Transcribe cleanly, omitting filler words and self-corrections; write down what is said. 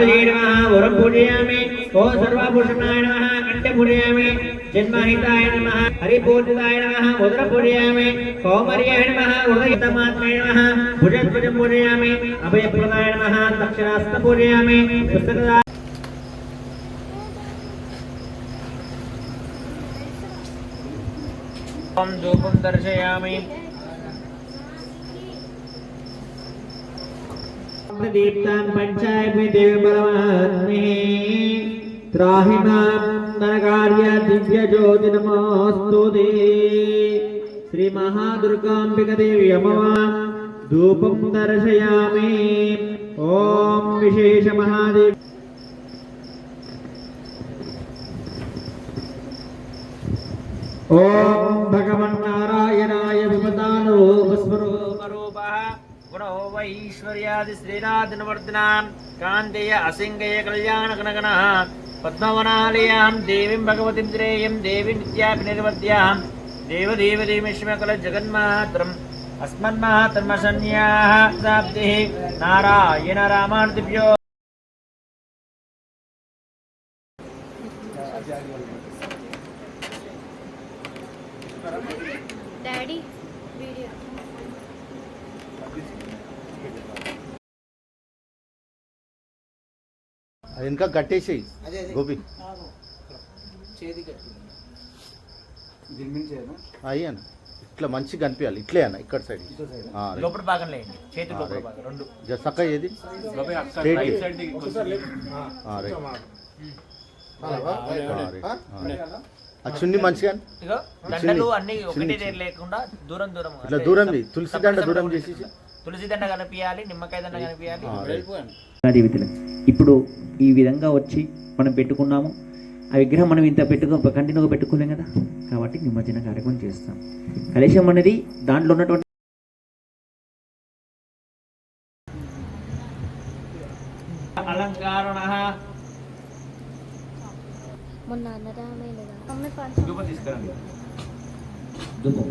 काल्ये नमः वरं पूजयामि ओम सर्वभूषणाय नमः कंठे पूजयामि जन्महिताय नमः हरिपूजिताय नमः उदर पूजयामि कौमर्याय नमः हृदयतमात्मने नमः भुजध्वजं पूजयामि अभयप्रदाय नमः दक्षिणास्त पूजयामि पुस्तकदा ओम धूपं दर्शयामि दीप्तां पंचायत्मि देवी परमात्मे त्राहि मां नरकार्य दिव्य ज्योति नमोस्तुते श्री महादुर्गांबिका देवी अमवा धूपं दर्शयामि ओम विशेष महादेव ओम भगवन् नारायणाय विपदानो स्वरूपः गुणो वैश्वर्यादि श्रीराधनवर्धनां कान्तेय असिंगय कल्याणगणगणः पद्मवनालयां देवीं भगवतीं श्रेयं देवी नित्याभिनिर्वद्यां देवदेवदेवीश्वकल जगन्मात्रम् अस्मन्मात्रमशन्याः शाब्दिः नारायण रामानुदिभ्यो डैडी वीडियो అది ఇంకా కట్టేసేయి గోపి అయ్యాను ఇట్లా మంచిగా కనిపించాలి ఇట్లే అన్న ఇక్కడ సైడ్ లోపల భాగం లేండి చేతి లోపల భాగం రెండు చక్క ఏది ఆ చున్ని మంచిగా దండలు అన్ని ఒకటే లేకుండా దూరం దూరం ఇట్లా దూరం తులసి దండ దూరం చేసి తులసి దండ కనిపించాలి నిమ్మకాయ దండ కనిపించాలి ఇప్పుడు ఈ విధంగా వచ్చి మనం పెట్టుకున్నాము ఆ విగ్రహం మనం ఇంత కంటిన్యూగా పెట్టుకోలేం కదా కాబట్టి నిమజ్జన కార్యక్రమం చేస్తాం కలశం అనేది దాంట్లో ఉన్నటువంటి అలంకారణ మొన్న అన్నదామే లేదా అమ్మే ధూపం తీసుకురండి ధూపం